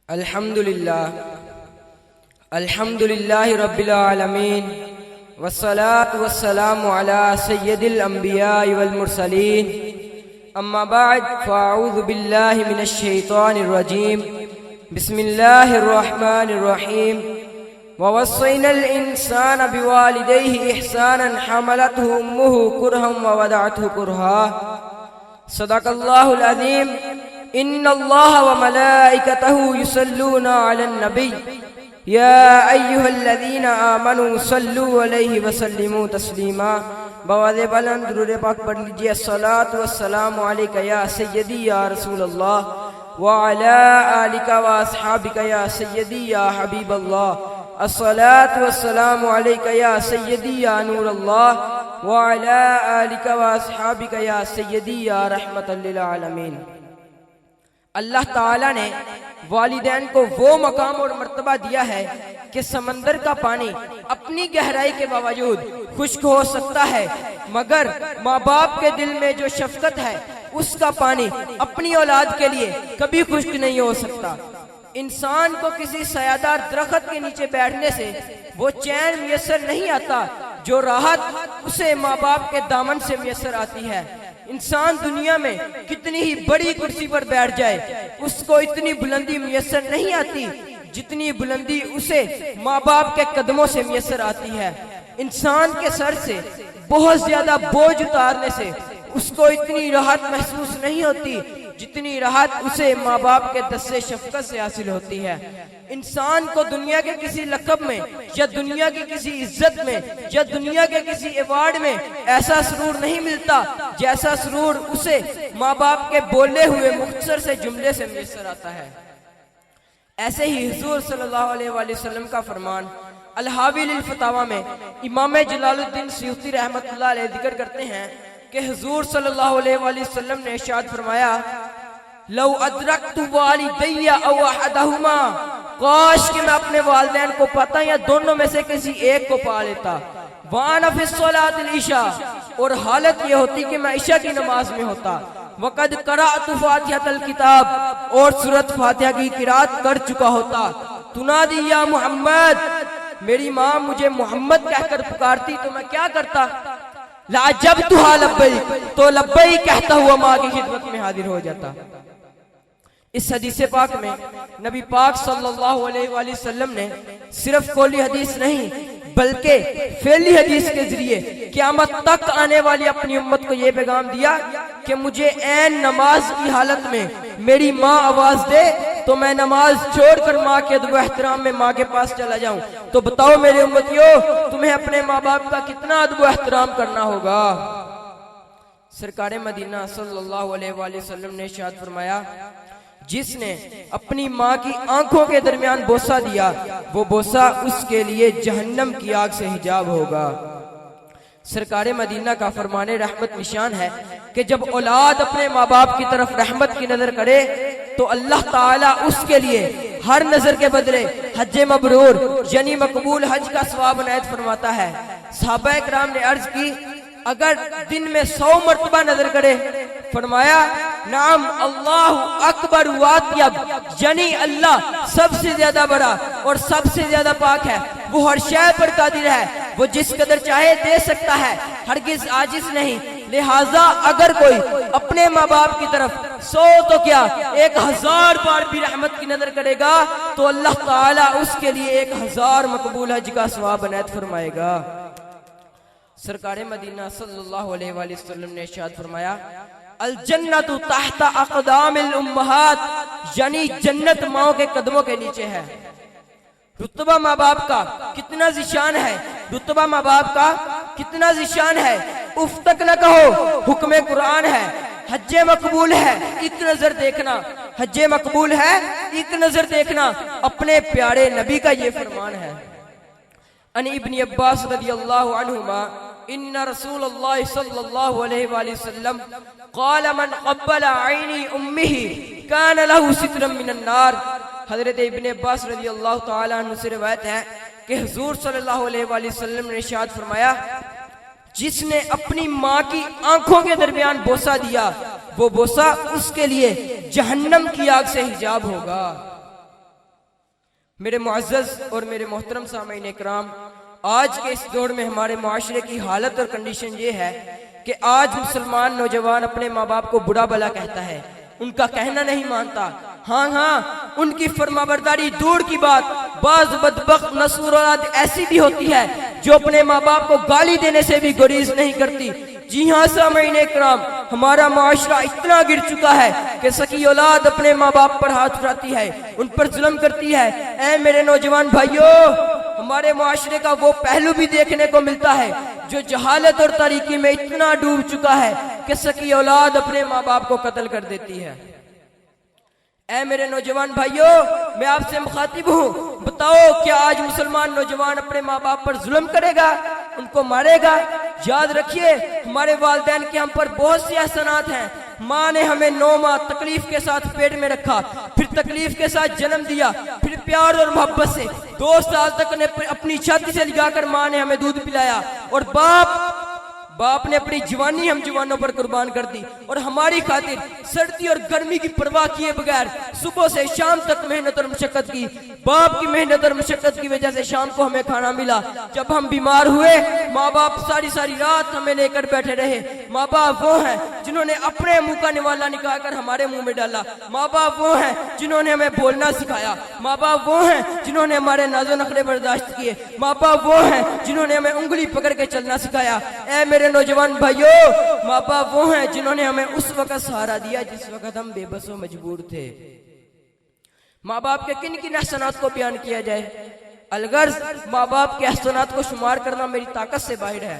अल्हम्दुलिल्लाहि रब्बिल आलमीन वस्सलातु वस्सलामु अला सय्यदिल अंबिया'i वल मुरसलीन अम्मा बअद फ़अऊज़ु बिल्लाहि मिनश शैतानिर रजीम बिस्मिल्लाहिर रहमानिर रहीम ववस्सैनल इंसाना बिवालिदैहि इहसानन हमलतहु उम्मुहु कुरहन व वदअतहु कुरहा सदक़ल्लाहुल अज़ीम इन्नल्लाह व मलाइकतहु युसल्लूना अलन नबी या अय्युहल्लज़ीना आमनू सल्लू अलैहि वसल्लिमू तस्लीमा। बवाज़े बुलंद दुरूद पाक पढ़ लीजिए। अस्सलातु वस्सलामु अलैका या सय्यदी या रसूल अल्लाह व अला आलिका व अस्हाबिका या सय्यदी या हबीब अल्लाह। अस्सलातु वस्सलामु अलैका या सय्यदी या नूर अल्लाह व अला आलिका व अस्हाबिका या सय्यदी या रहमतल लिल आलमीन। अल्लाह ताला ने वालिदैन को वो मकाम और मर्तबा दिया है कि समंदर का पानी अपनी गहराई के बावजूद खुश्क हो सकता है, मगर माँ बाप के दिल में जो शफकत है उसका पानी अपनी औलाद के लिए कभी खुश्क नहीं हो सकता। इंसान को किसी सायादार दरख्त के नीचे बैठने से वो चैन मुयस्सर नहीं आता जो राहत उसे माँ बाप के दामन से मुयस्सर आती है। इंसान दुनिया में कितनी ही बड़ी कुर्सी पर बैठ जाए उसको इतनी बुलंदी मुयस्सर नहीं आती जितनी बुलंदी उसे माँ बाप के कदमों से मुयस्सर आती है। इंसान के सर से बहुत ज्यादा बोझ उतारने से उसको इतनी राहत महसूस नहीं होती जितनी राहत उसे माँ बाप के दस्ते शफकत से हासिल होती है। इंसान को दुनिया के किसी लक़ब में या दुनिया की किसी इज्जत में या दुनिया के किसी अवार्ड में ऐसा सुरूर नहीं मिलता जैसा सुरूर उसे माँ बाप के बोले हुए मुख्तसर से जुमले से मुयस्सर आता है। ऐसे ही हुजूर सल्लल्लाहु अलैहि वसल्लम का फरमान अल-हावी लिल फतावा में इमाम जलालुद्दीन सयूती रहमतुल्लाह अलैह जिक्र करते हैं कि हुजूर सल्लल्लाहु अलैहि वसल्लम ने इरशाद फरमाया लौ अदरकतु वालिदैया औ अहदहुमा, काश कि मैं अपने वालिदैन को पाता या दोनों में से किसी एक को पा लेता। वाना फी सलातिल इशा, और हालत ये होती कि मैं इशा की नमाज में होता। वक़द क़राअतु फातिहतल किताब, और सूरत फातिहा की किरात कर चुका होता। तुनादी या मोहम्मद, मेरी माँ मुझे मोहम्मद कहकर पुकारती तो मैं क्या करता। लाजबतुहा लब्बैक, तो लब्बैक कहता हुआ माँ की खिदमत में हाजिर हो जाता। इस हदीस पाक में नबी पाक सल्लल्लाहु अलैहि वसल्लम ने सिर्फ कौली हदीस नहीं बल्कि फेली हदीस के जरिए क़यामत तक आने वाली अपनी उम्मत को ये पैगाम दिया कि मुझे ऐन नमाज की हालत में मेरी माँ आवाज दे तो मैं नमाज छोड़कर माँ के अदब एहतराम में माँ के पास चला जाऊं। तो बताओ मेरे उम्मतियों, तुम्हें अपने माँ बाप का कितना अदब एहतराम करना होगा। सरकार मदीना सल्लल्लाहु अलैहि वसल्लम ने इरशाद फरमाया जिसने अपनी माँ की आंखों के दरमियान बोसा दिया वो बोसा उसके लिए जहन्नम की आग से हिजाब होगा। सरकार मदीना का फरमाने रहमत निशान है कि जब औलाद अपने माँ बाप की तरफ रहमत की नजर करे तो अल्लाह ताला उसके लिए हर नजर के बदले हज मबरूर यानी मकबूल हज का सवाब इनायत फरमाता है। सहाबा इकराम ने अर्ज की अगर दिन में 100 मर्तबा नजर करे, फरमाया नाम अल्लाह अकबर वातियब, यानी अल्लाह सबसे ज्यादा बड़ा और सबसे ज्यादा पाक है, वो हर शय पर कादिर है, वो जिस कदर चाहे दे सकता है, हरगिज आजिज नहीं। लिहाजा अगर कोई अपने माँ बाप की तरफ 100 तो क्या 1000 बार भी रहमत की नजर करेगा तो अल्लाह ताला उसके लिए 1000 मकबूल हज का सवाब इनायत फरमाएगा। सरकार मदीना सल्लल्लाहु अलैहि वसल्लम ने इरशाद फरमाया अल जन्नतु तहता अक़दामिल उम्महात, यानी जन्नत माओ के कदमों के नीचे है। रुतबा माँ बाप का कितना ज़िशान है, रुतबा माँ बाप का कितना ज़िशान है। उफ तक न कहो, हुक्म कुरान है, हज्जे मकबूल है, एक नजर देखना, हज्जे मकबूल है, एक नजर देखना। अपने प्यारे नबी का ये फरमान है। अन इब्न अब्बास रज़ियल्लाहु अन्हुमा इन्ना रसूलल्लाह सल्लल्लाहु अलैहि वसल्लम क़ाल मन क़ब्बला ऐनी उम्मिही कान लहु सित्रम मिनन नार। हज़रत इब्न अब्बास रज़ियल्लाहु तआला अन्हु से रिवायत है कि हुज़ूर सल्लल्लाहु अलैहि वसल्लम ने इरशाद फरमाया जिसने अपनी माँ की आंखों के दरमियान बोसा दिया वो बोसा उसके लिए जहन्नम की आग से हिजाब होगा। میرے معزز اور میرے محترم سامعین اکرام، آج کے اس دور میں ہمارے معاشرے کی حالت اور کنڈیشن یہ ہے کہ آج مسلمان نوجوان اپنے ماں باپ کو برا بھلا کہتا ہے، ان کا کہنا نہیں مانتا۔ ہاں ان کی فرما برداری دور کی بات، بعض بدبخت نسل اولاد ایسی بھی ہوتی ہے جو اپنے ماں باپ کو گالی دینے سے بھی گریز نہیں کرتی۔ جی ہاں سامعین اکرام، ہمارا معاشرہ اتنا گر چکا ہے کہ سکی اولاد اپنے ماں باپ پر ہاتھ اٹھاتی ہے، ان پر ظلم کرتی ہے۔ اے میرے نوجوان بھائیو، ہمارے معاشرے کا وہ پہلو بھی دیکھنے کو ملتا ہے جو جہالت اور تاریکی میں اتنا ڈوب چکا ہے کہ سکی اولاد اپنے ماں باپ کو قتل کر دیتی ہے۔ اے میرے نوجوان بھائیو، میں آپ سے مخاطب ہوں، بتاؤ کیا آج مسلمان نوجوان اپنے ماں باپ پر ظلم کرے گا، ان کو مارے گا؟ یاد رکھیے، ہمارے والدین کے ہم پر بہت سی احسانات ہیں۔ ماں نے ہمیں 9 ماہ تکلیف کے ساتھ پیٹ میں رکھا، پھر تکلیف کے ساتھ جنم دیا، پھر پیار اور محبت سے 2 سال تک نے اپنی چھاتی سے لگا کر ماں نے ہمیں دودھ پلایا، اور باپ نے اپنی جوانی ہم جوانوں پر قربان کر دی، اور ہماری خاطر سردی اور گرمی کی پرواہ کیے بغیر صبح سے شام تک محنت اور مشقت کی۔ باپ کی محنت اور مشقت کی وجہ سے شام کو ہمیں کھانا ملا۔ جب ہم بیمار ہوئے، ماں باپ ساری رات ہمیں لے کر بیٹھے رہے۔ ماں باپ وہ ہیں جنہوں نے اپنے منہ کا نوالا نکال کر ہمارے منہ میں ڈالا۔ ماں باپ وہ ہیں جنہوں نے ہمیں بولنا سکھایا۔ ماں باپ وہ ہیں جنہوں نے ہمارے ناز و نخرے برداشت کیے۔ ماں باپ وہ ہیں جنہوں نے ہمیں انگلی پکڑ کے چلنا سکھایا۔ اے میرے نوجوان بھائیو، ماں باپ وہ ہیں جنہوں نے ہمیں اس وقت سہارا دیا جس وقت ہم بے بس و مجبور تھے۔ ماں باپ کے کن احسانات کو بیان کیا جائے؟ الغرض ماں باپ کے احسانات کو شمار کرنا میری طاقت سے باہر ہے۔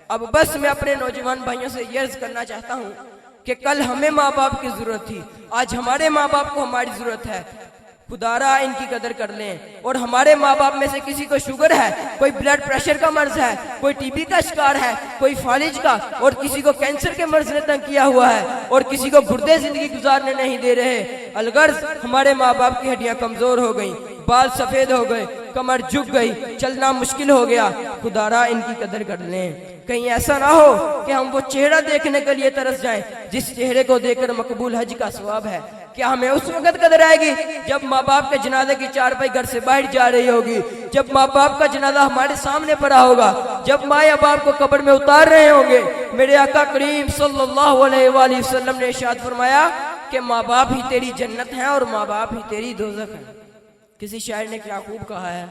اب بس میں اپنے نوجوان بھائیوں سے یہ عرض کرنا چاہتا ہوں کہ کل ہمیں ماں باپ کی ضرورت تھی، آج ہمارے ماں باپ کو ہماری ضرورت ہے۔ خدارا ان کی قدر کر لیں۔ اور ہمارے ماں باپ میں سے کسی کو شوگر ہے، کوئی بلڈ پریشر کا مرض ہے، کوئی ٹی بی کا شکار ہے، کوئی فالج کا، اور کسی کو کینسر کے مرض نے تنگ کیا ہوا ہے، اور کسی کو گردے زندگی گزارنے نہیں دے رہے۔ الغرض ہمارے ماں باپ کی ہڈیاں کمزور ہو گئیں، بال سفید ہو گئے، کمر جھک گئی، چلنا مشکل ہو گیا۔ خدارا ان کی قدر کر لیں، کہیں ایسا نہ ہو کہ ہم وہ چہرہ دیکھنے کے لیے ترس جائیں جس چہرے کو دیکھ کر مقبول حج کا ثواب ہے۔ کیا ہمیں اس وقت قدر آئے گی جب ماں باپ کے جنازے کی چارپائی گھر سے باہر جا رہی ہوگی، جب ماں باپ کا جنازہ ہمارے سامنے پڑا ہوگا، جب ماں یا باپ کو قبر میں اتار رہے ہوں گے؟ میرے آقا کریم صلی اللہ علیہ وآلہ وسلم نے ارشاد فرمایا کہ ماں باپ ہی تیری جنت ہیں اور ماں باپ ہی تیری دوزخ ہے۔ کسی شاعر نے کیا خوب کہا ہے،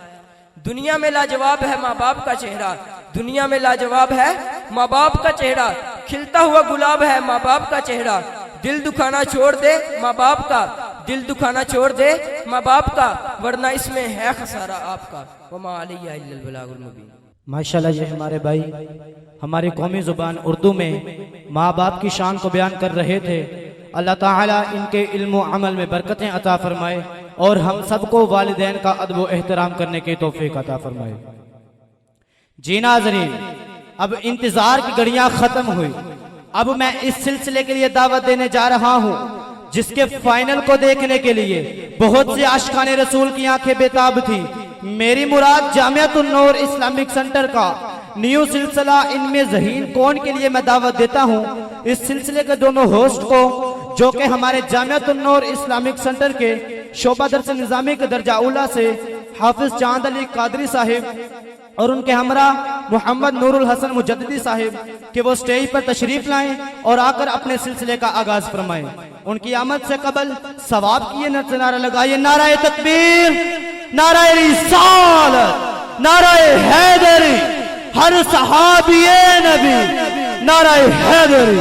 دنیا میں لاجواب ہے ماں باپ کا چہرہ، دنیا میں لاجواب ہے ماں باپ کا چہرہ، کھلتا ہوا گلاب ہے ماں باپ کا چہرہ، دل دکھانا چھوڑ دے ماں باپ کا، دل دکھانا چھوڑ دے ماں باپ کا، ورنہ اس میں ہے خسارہ آپ کا۔ وما علیہ الا البلاغ المبین۔ ماشاءاللہ یہ ہمارے بھائی ہماری قومی زبان اردو میں ماں باپ کی شان کو بیان کر رہے تھے۔ اللہ تعالیٰ ان کے علم و عمل میں برکتیں عطا فرمائے اور ہم سب کو والدین کا ادب و احترام کرنے کی توفیق عطا فرمائے۔ جی ناظرین، اب انتظار کی گھڑیاں ختم ہوئی، اب میں اس سلسلے کے لیے دعوت دینے جا رہا ہوں جس کے فائنل کو دیکھنے کے لیے بہت سے عاشقان رسول کی آنکھیں بےتاب تھی۔ میری مراد جامعۃ النور اسلامک سنٹر کا نیو سلسلہ ان میں ذہین کون کے لیے میں دعوت دیتا ہوں۔ اس سلسلے کے دونوں ہوسٹ کو جو کہ ہمارے جامعۃ النور اسلامک سنٹر کے شعبہ درس نظامی کے درجہ اولا سے حافظ چاند علی قادری صاحب اور ان کے ہمراہ محمد نور الحسن مجددی صاحب کہ وہ سٹیج پر تشریف لائیں اور آ کر اپنے سلسلے کا آغاز فرمائیں۔ ان کی آمد سے قبل ثواب کیے نعرہ لگائیے، نعرہ تکبیر، نعرہ رسالت، نعرہ حیدری، ہر صحابی نبی، نعرہ حیدری۔